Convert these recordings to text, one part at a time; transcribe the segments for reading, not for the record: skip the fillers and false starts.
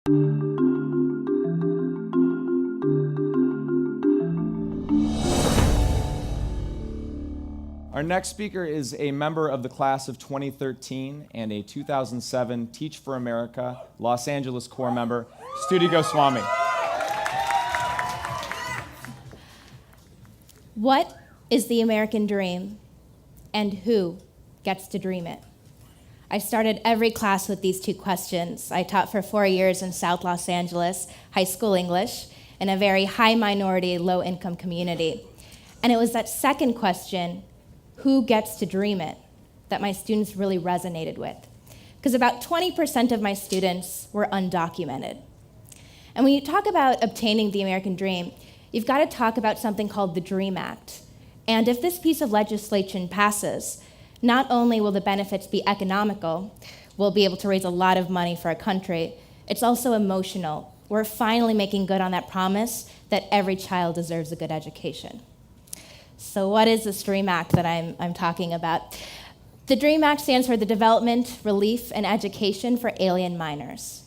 Our next speaker is a member of the class of 2013 and a 2007 Teach for America Los Angeles Corps member, Stuti Goswamy. What is the American dream, and who gets to dream it? I started every class with these two questions. I taught for 4 years in South Los Angeles, high school English, in a very high minority, low-income community. And it was that second question, who gets to dream it, that my students really resonated with. Because about 20% of my students were undocumented. And when you talk about obtaining the American dream, you've got to talk about something called the DREAM Act. And if this piece of legislation passes, not only will the benefits be economical, we'll be able to raise a lot of money for our country, it's also emotional. We're finally making good on that promise that every child deserves a good education. So what is this DREAM Act that I'm talking about? The DREAM Act stands for the Development, Relief, and Education for Alien Minors.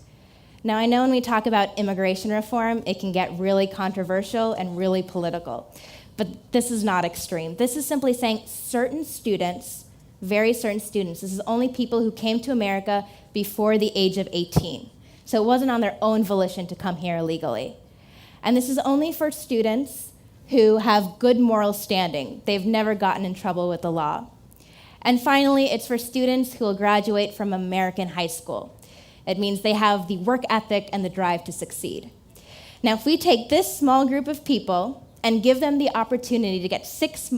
Now, I know when we talk about immigration reform, it can get really controversial and really political. But this is not extreme. This is simply saying certain students, very certain students, this is only people who came to America before the age of 18. So it wasn't on their own volition to come here illegally. And this is only for students who have good moral standing. They've never gotten in trouble with the law. And finally, it's for students who will graduate from American high school. It means they have the work ethic and the drive to succeed. Now, if we take this small group of people and give them the opportunity to get six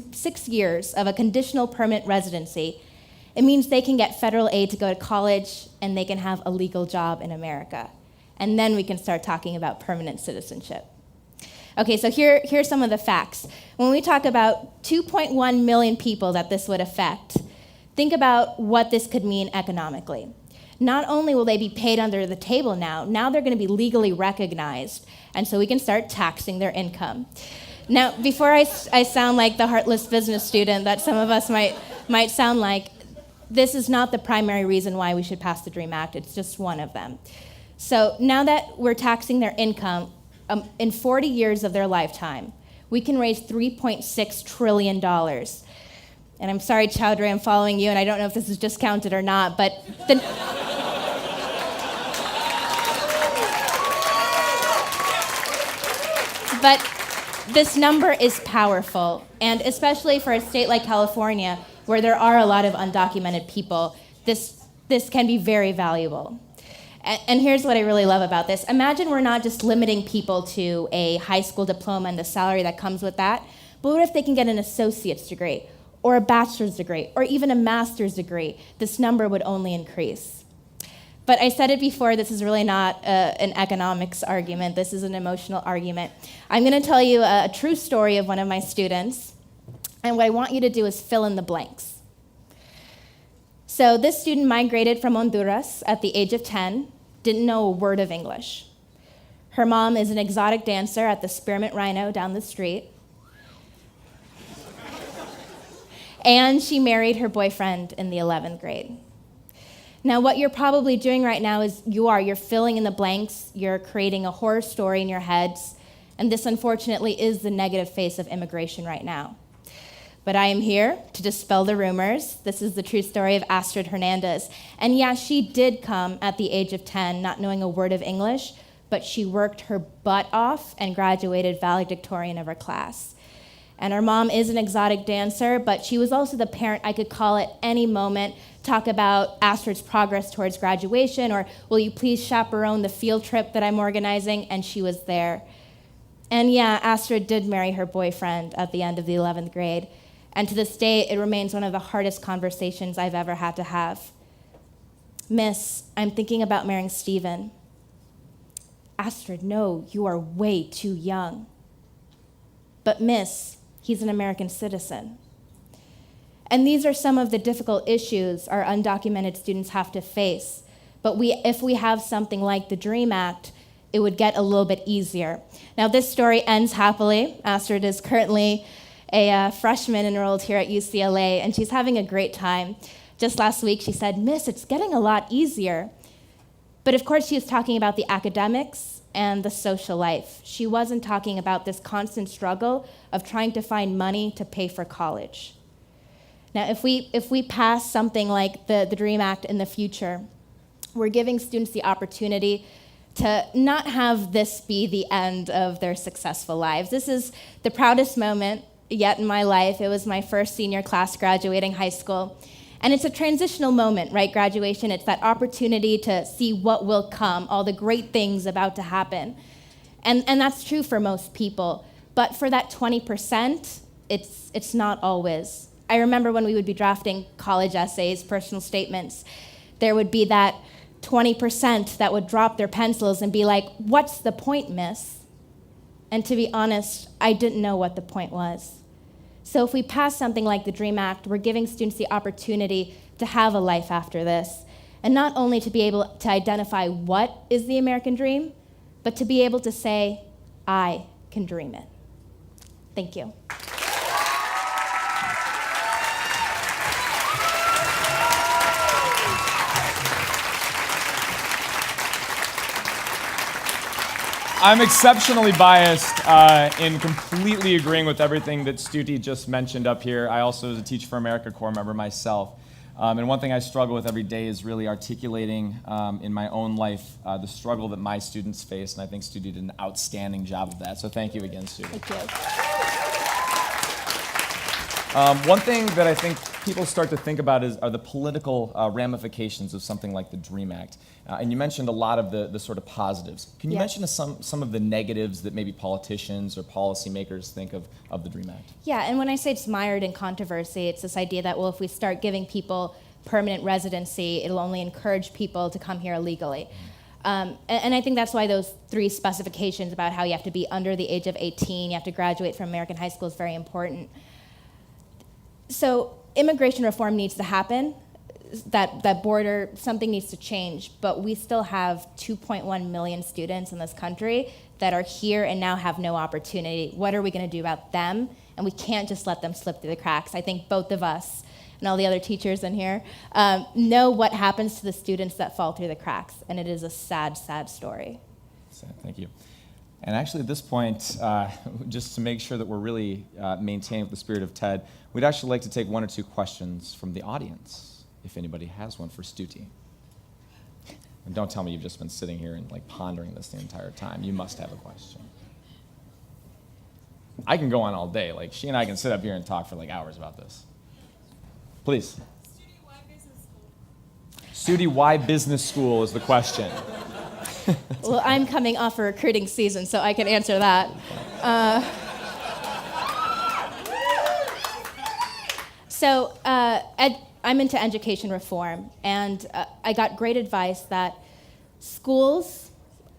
years of a conditional permanent residency, it means they can get federal aid to go to college and they can have a legal job in America. And then we can start talking about permanent citizenship. Okay, so here's some of the facts. When we talk about 2.1 million people that this would affect, think about what this could mean economically. Not only will they be paid under the table now they're going to be legally recognized, and so we can start taxing their income. Now, before I sound like the heartless business student that some of us might sound like, this is not the primary reason why we should pass the DREAM Act. It's just one of them. So now that we're taxing their income, in 40 years of their lifetime, we can raise $3.6 trillion. And I'm sorry, Chowdhury, I'm following you, and I don't know if this is discounted or not, but this number is powerful, and especially for a state like California, where there are a lot of undocumented people, this can be very valuable. And here's what I really love about this. Imagine we're not just limiting people to a high school diploma and the salary that comes with that, but what if they can get an associate's degree, or a bachelor's degree, or even a master's degree? This number would only increase. But I said it before, this is really not an economics argument, this is an emotional argument. I'm gonna tell you a true story of one of my students, and what I want you to do is fill in the blanks. So this student migrated from Honduras at the age of 10, didn't know a word of English. Her mom is an exotic dancer at the Spearmint Rhino down the street. And she married her boyfriend in the 11th grade. Now, what you're probably doing right now is you're filling in the blanks, you're creating a horror story in your heads, and this unfortunately is the negative face of immigration right now. But I am here to dispel the rumors. This is the true story of Astrid Hernandez. And yeah, she did come at the age of 10, not knowing a word of English, but she worked her butt off and graduated valedictorian of her class. And her mom is an exotic dancer, but she was also the parent I could call at any moment, talk about Astrid's progress towards graduation, or will you please chaperone the field trip that I'm organizing? And she was there. And yeah, Astrid did marry her boyfriend at the end of the 11th grade. And to this day, it remains one of the hardest conversations I've ever had to have. Miss, I'm thinking about marrying Stephen. Astrid, no, you are way too young. But miss, he's an American citizen. And these are some of the difficult issues our undocumented students have to face. But if we have something like the DREAM Act, it would get a little bit easier. Now, this story ends happily. Astrid is currently a freshman enrolled here at UCLA, and she's having a great time. Just last week, she said, Miss, it's getting a lot easier. But of course, she was talking about the academics and the social life. She wasn't talking about this constant struggle of trying to find money to pay for college. Now, if we pass something like the DREAM Act in the future, we're giving students the opportunity to not have this be the end of their successful lives. This is the proudest moment yet in my life. It was my first senior class graduating high school. And it's a transitional moment, right? Graduation, it's that opportunity to see what will come, all the great things about to happen. And that's true for most people. But for that 20%, it's not always. I remember when we would be drafting college essays, personal statements, there would be that 20% that would drop their pencils and be like, "What's the point, miss?" And to be honest, I didn't know what the point was. So if we pass something like the DREAM Act, we're giving students the opportunity to have a life after this, and not only to be able to identify what is the American dream, but to be able to say, "I can dream it." Thank you. I'm exceptionally biased in completely agreeing with everything that Stuti just mentioned up here. I also was a Teach for America Corps member myself. And one thing I struggle with every day is really articulating in my own life the struggle that my students face, and I think Stuti did an outstanding job of that. So thank you again, Stuti. Thank you. One thing that I think people start to think about are the political ramifications of something like the DREAM Act. And you mentioned a lot of the sort of positives. Can you mention some of the negatives that maybe politicians or policymakers think of the DREAM Act? Yeah, and when I say it's mired in controversy, it's this idea that, well, if we start giving people permanent residency, it'll only encourage people to come here illegally. And I think that's why those 3 specifications about how you have to be under the age of 18, you have to graduate from American high school is very important. So immigration reform needs to happen. That border, something needs to change, but we still have 2.1 million students in this country that are here and now have no opportunity. What are we going to do about them? And we can't just let them slip through the cracks. I think both of us and all the other teachers in here know what happens to the students that fall through the cracks, and it is a sad, sad story. Sad, thank you. And actually at this point, just to make sure that we're really maintaining the spirit of TED, we'd actually like to take 1 or 2 questions from the audience, if anybody has one for Stuti. And don't tell me you've just been sitting here and pondering this the entire time. You must have a question. I can go on all day. She and I can sit up here and talk for hours about this. Please. Stuti, why business school? Stuti, why business school is the question. Well, I'm coming off a recruiting season, so I can answer that. I'm into education reform, and I got great advice that schools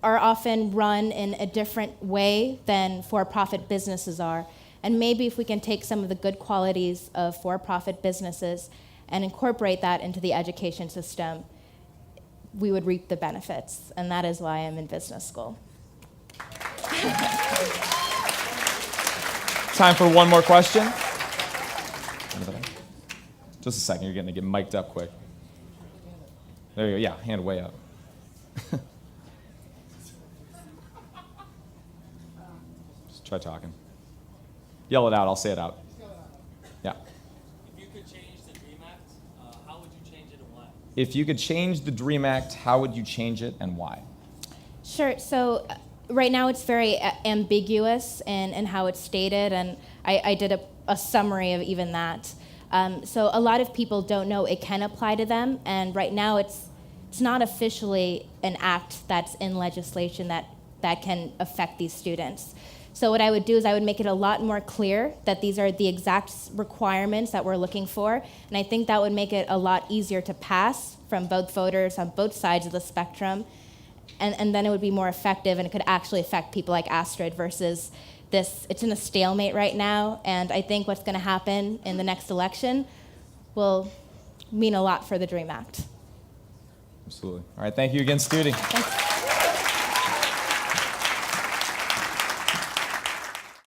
are often run in a different way than for-profit businesses are. And maybe if we can take some of the good qualities of for-profit businesses and incorporate that into the education system, we would reap the benefits. And that is why I'm in business school. Time for one more question. Just a second, you're going to get mic'd up quick. There you go, yeah, hand way up. Just try talking. Yell it out, I'll say it out. Yeah. If you could change the DREAM Act, how would you change it and why? If you could change the DREAM Act, how would you change it and why? Sure, so right now it's very ambiguous in how it's stated, and I did a summary of even that. So a lot of people don't know it can apply to them, and right now it's not officially an act that's in legislation that can affect these students. So what I would do is I would make it a lot more clear that these are the exact requirements that we're looking for, and I think that would make it a lot easier to pass from both voters on both sides of the spectrum, and then it would be more effective, and it could actually affect people like Astrid versus it's in a stalemate right now, and I think what's going to happen in the next election will mean a lot for the DREAM Act. Absolutely. All right, thank you again, Stuti. Thanks.